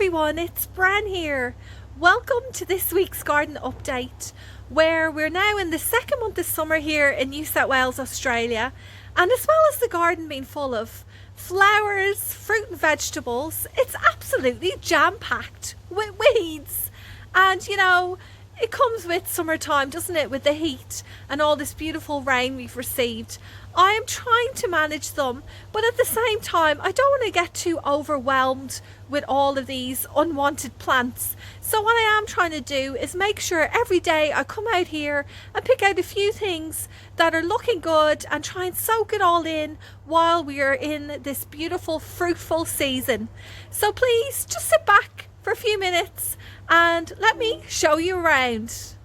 everyone, it's Bren here. Welcome to this week's garden update, where we're now in the second month of summer here in New South Wales, Australia, and as well as the garden being full of flowers, fruit and vegetables, it's absolutely jam-packed with weeds. And you know, it comes with summertime, doesn't it, with the heat and all this beautiful rain we've received. I am trying to manage them, but at the same time I don't want to get too overwhelmed with all of these unwanted plants. So what I am trying to do is make sure every day I come out here and pick out a few things that are looking good and try and soak it all in while we are in this beautiful fruitful season. So please just sit back for a few minutes and let me show you around.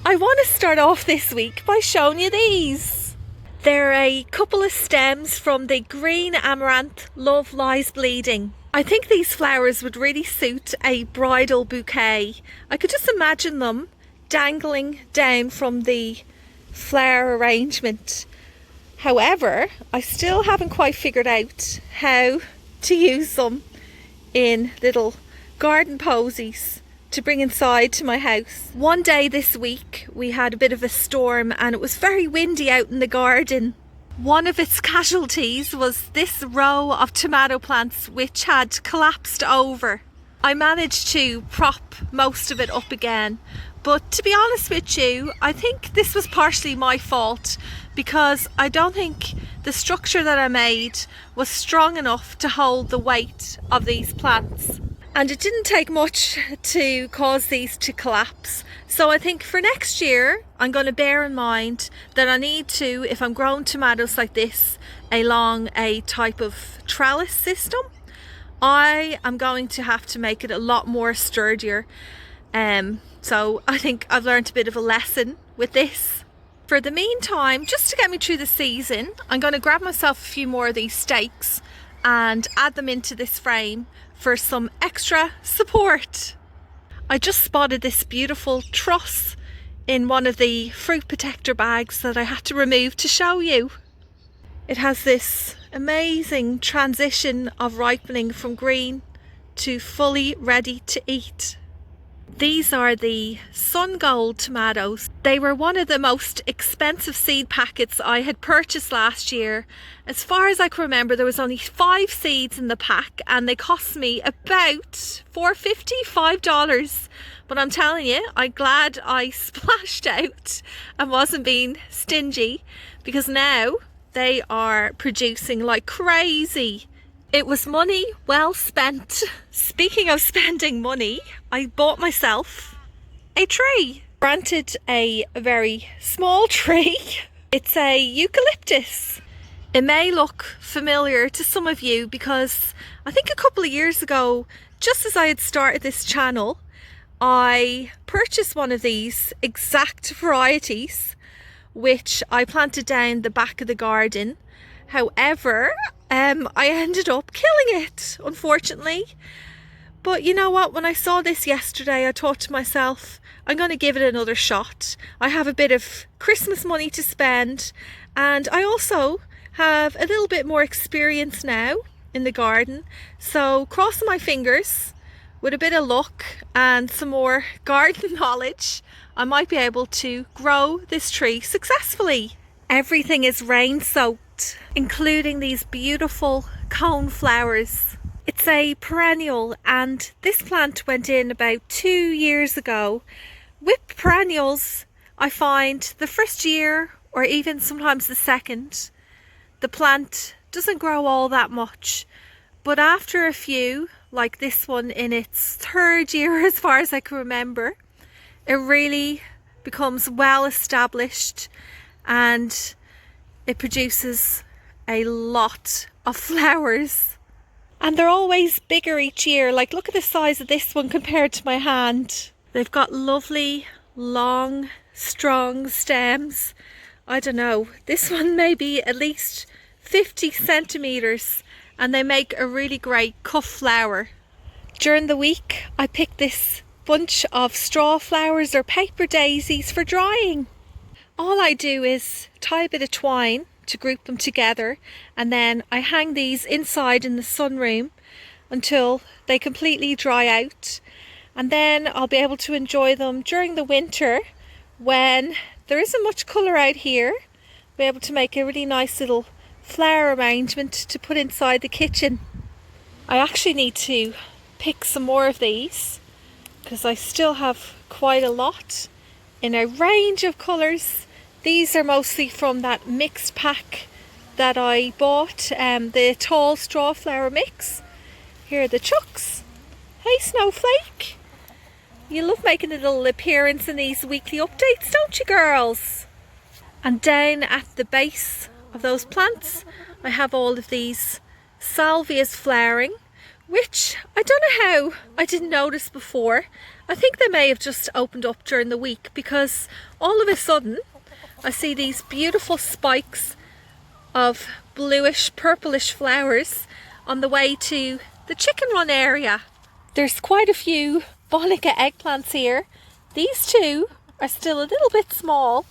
I want to start off this week by showing you these. They're a couple of stems from the green amaranth Love Lies Bleeding. I think these flowers would really suit a bridal bouquet. I could just imagine them dangling down from the flower arrangement. However, I still haven't quite figured out how to use them in little garden posies to bring inside to my house. One day this week we had a bit of a storm and it was very windy out in the garden. One of its casualties was this row of tomato plants which had collapsed over. I managed to prop most of it up again, but to be honest with you, I think this was partially my fault because I don't think the structure that I made was strong enough to hold the weight of these plants. And it didn't take much to cause these to collapse. So I think for next year, I'm going to bear in mind that I need to, if I'm growing tomatoes like this along a type of trellis system, I am going to have to make it a lot more sturdier. So I think I've learned a bit of a lesson with this. For the meantime, just to get me through the season, I'm going to grab myself a few more of these stakes and add them into this frame for some extra support. I just spotted this beautiful truss in one of the fruit protector bags that I had to remove to show you. It has this amazing transition of ripening from green to fully ready to eat. These are the Sungold tomatoes. They were one of the most expensive seed packets I had purchased last year. As far as I can remember, there was only 5 seeds in the pack and they cost me about $4.50, $5. But I'm telling you, I'm glad I splashed out and wasn't being stingy, because now they are producing like crazy. It was money well spent. Speaking of spending money, I bought myself a tree. Granted, a very small tree. It's a eucalyptus. It may look familiar to some of you because I think a couple of years ago, just as I had started this channel, I purchased one of these exact varieties, which I planted down the back of the garden. However, I ended up killing it, unfortunately. But you know what, when I saw this yesterday, I thought to myself, I'm going to give it another shot. I have a bit of Christmas money to spend, and I also have a little bit more experience now in the garden. So crossing my fingers, with a bit of luck and some more garden knowledge, I might be able to grow this tree successfully. Everything is rain soaked, including these beautiful cone flowers. It's a perennial and this plant went in about 2 years ago. With perennials, I find the first year or even sometimes the second, the plant doesn't grow all that much. But after a few, like this one in its 3rd year as far as I can remember, it really becomes well established and it produces a lot of flowers. And they're always bigger each year. Like, look at the size of this one compared to my hand. They've got lovely, long, strong stems. I don't know, this one may be at least 50 centimeters and they make a really great cuff flower. During the week, I picked this bunch of straw flowers or paper daisies for drying. All I do is tie a bit of twine to group them together, and then I hang these inside in the sunroom until they completely dry out, and then I'll be able to enjoy them during the winter when there isn't much colour out here. Be able to make a really nice little flower arrangement to put inside the kitchen. I actually need to pick some more of these because I still have quite a lot in a range of colours. These are mostly from that mixed pack that I bought, the tall straw flower mix. Here are the chucks. Hey Snowflake, you love making a little appearance in these weekly updates, don't you girls? And down at the base of those plants I have all of these salvias flowering, which I don't know how I didn't notice before. I think they may have just opened up during the week, because all of a sudden I see these beautiful spikes of bluish purplish flowers on the way to the chicken run area. There's quite a few Bonica eggplants here. These two are still a little bit small,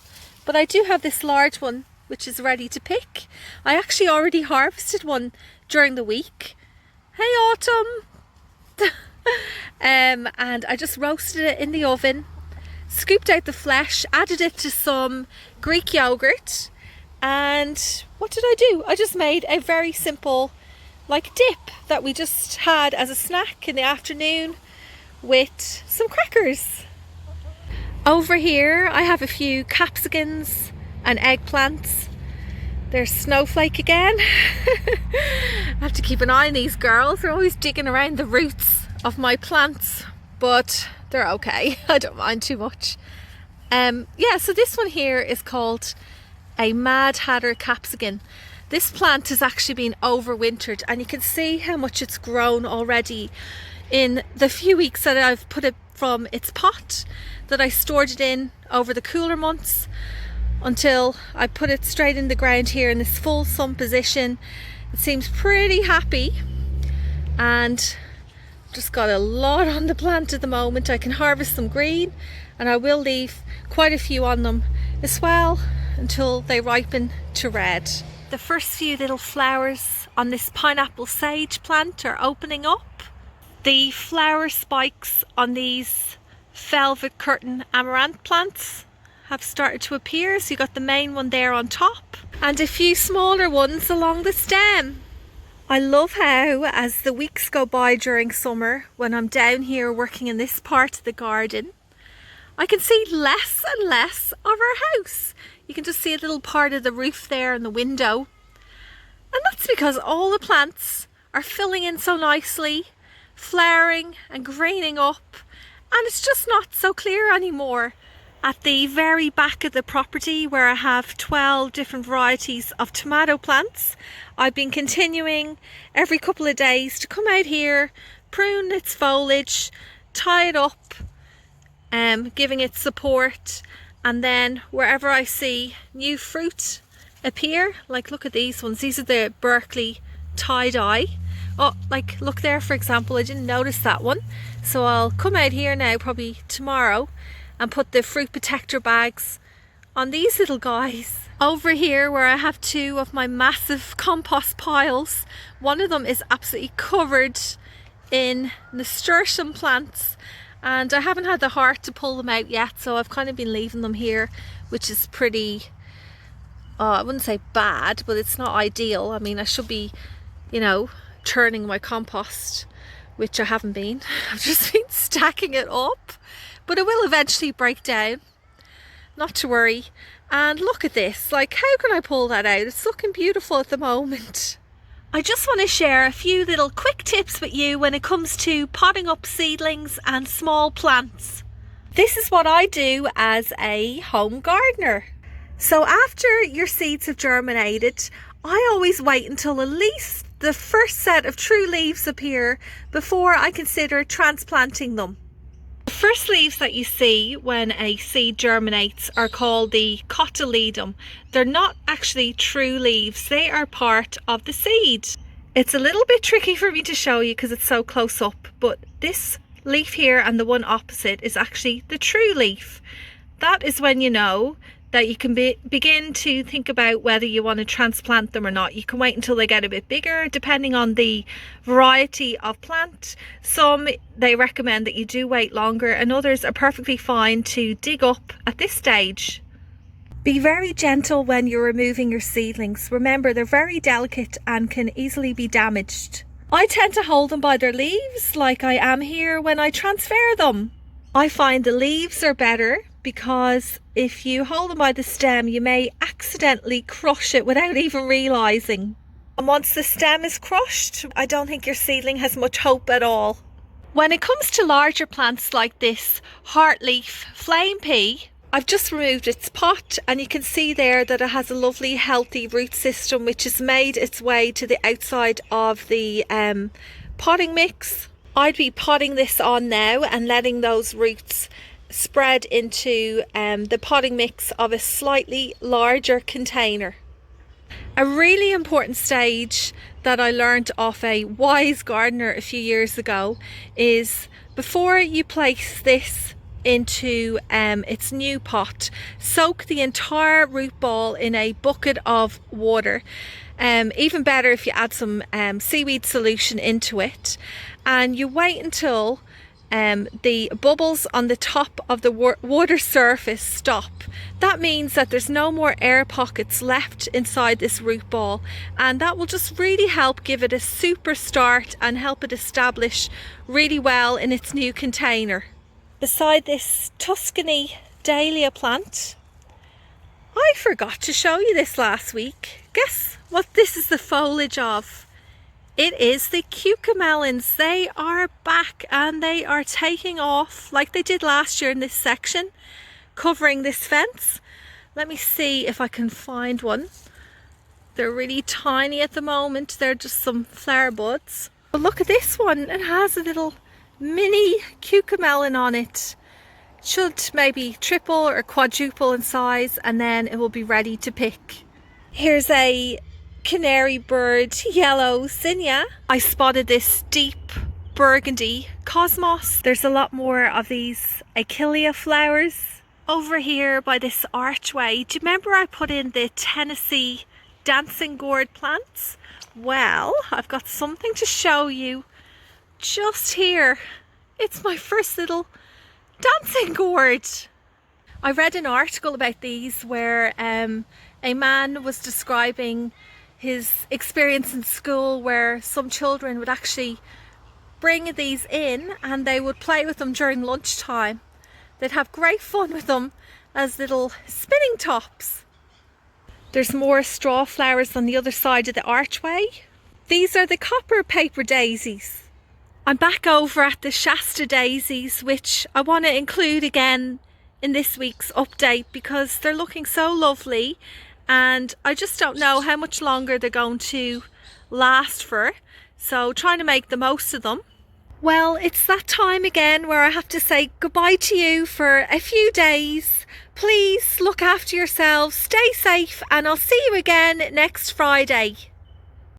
but I do have this large one which is ready to pick. I actually already harvested one during the week. Hey Autumn! And I just roasted it in the oven, scooped out the flesh, added it to some Greek yogurt, and what did I do? I just made a very simple dip that we just had as a snack in the afternoon with some crackers. Over here I have a few capsicums and eggplants. There's Snowflake again. I have to keep an eye on these girls. They're always digging around the roots of my plants, but they're okay. I don't mind too much. Yeah, so this one here is called a Mad Hatter capsicum. This plant has actually been overwintered, and you can see how much it's grown already in the few weeks that I've put it from its pot that I stored it in over the cooler months until I put it straight in the ground here in this full sun position. It seems pretty happy, and just got a lot on the plant at the moment. I can harvest them green, and I will leave quite a few on them as well until they ripen to red. The first few little flowers on this pineapple sage plant are opening up. The flower spikes on these velvet curtain amaranth plants have started to appear, so you got the main one there on top and a few smaller ones along the stem. I love how, as the weeks go by during summer, when I'm down here working in this part of the garden, I can see less and less of our house. You can just see a little part of the roof there and the window. And that's because all the plants are filling in so nicely, flowering and greening up, and it's just not so clear anymore. At the very back of the property, where I have 12 different varieties of tomato plants, I've been continuing every couple of days to come out here, prune its foliage, tie it up, giving it support, and then wherever I see new fruit appear, like look at these ones, these are the Berkeley Tie-Dye. Oh, like look there, for example, I didn't notice that one, so I'll come out here now probably tomorrow and put the fruit protector bags on these little guys. Over here, where I have two of my massive compost piles, one of them is absolutely covered in nasturtium plants, and I haven't had the heart to pull them out yet, so I've kind of been leaving them here, which is pretty, I wouldn't say bad, but it's not ideal. I mean, I should be, you know, churning my compost, which I haven't been. I've just been stacking it up, but it will eventually break down, not to worry. And look at this, like how can I pull that out? It's looking beautiful at the moment. I just want to share a few little quick tips with you when it comes to potting up seedlings and small plants. This is what I do as a home gardener. So after your seeds have germinated, I always wait until at least the first set of true leaves appear before I consider transplanting them. The first leaves that you see when a seed germinates are called the cotyledon. They're not actually true leaves, they are part of the seed. It's a little bit tricky for me to show you because it's so close up, but this leaf here and the one opposite is actually the true leaf. That is when you know that you can begin to think about whether you want to transplant them or not. You can wait until they get a bit bigger, depending on the variety of plant. Some, they recommend that you do wait longer, and others are perfectly fine to dig up at this stage. Be very gentle when you're removing your seedlings. Remember, they're very delicate and can easily be damaged. I tend to hold them by their leaves, like I am here, when I transfer them. I find the leaves are better because if you hold them by the stem, you may accidentally crush it without even realising. And once the stem is crushed, I don't think your seedling has much hope at all. When it comes to larger plants like this heartleaf flame pea, I've just removed its pot, and you can see there that it has a lovely healthy root system which has made its way to the outside of the potting mix. I'd be potting this on now and letting those roots spread into the potting mix of a slightly larger container. A really important stage that I learned off a wise gardener a few years ago is before you place this into its new pot, soak the entire root ball in a bucket of water. Even better if you add some seaweed solution into it, and you wait until the bubbles on the top of the water surface stop. That means that there's no more air pockets left inside this root ball, and that will just really help give it a super start and help it establish really well in its new container. Beside this Tuscany dahlia plant, I forgot to show you this last week. Guess what this is the foliage of? It is the cucamelons. They are back and they are taking off like they did last year in this section, covering this fence. Let me see if I can find one. They're really tiny at the moment. They're just some flower buds. But look at this one. It has a little mini cucamelon on it. Should maybe triple or quadruple in size, and then it will be ready to pick. Here's a canary bird yellow zinnia. I spotted this deep burgundy cosmos. There's a lot more of these achillea flowers over here by this archway. Do you remember I put in the Tennessee dancing gourd plants? Well, I've got something to show you just here. It's my first little dancing gourd. I read an article about these where a man was describing his experience in school where some children would actually bring these in and they would play with them during lunchtime. They'd have great fun with them as little spinning tops. There's more straw flowers on the other side of the archway. These are the copper paper daisies. I'm back over at the Shasta daisies, which I want to include again in this week's update because they're looking so lovely, and I just don't know how much longer they're going to last for, so trying to make the most of them. Well, it's that time again where I have to say goodbye to you for a few days. Please look after yourselves, stay safe, and I'll see you again next Friday.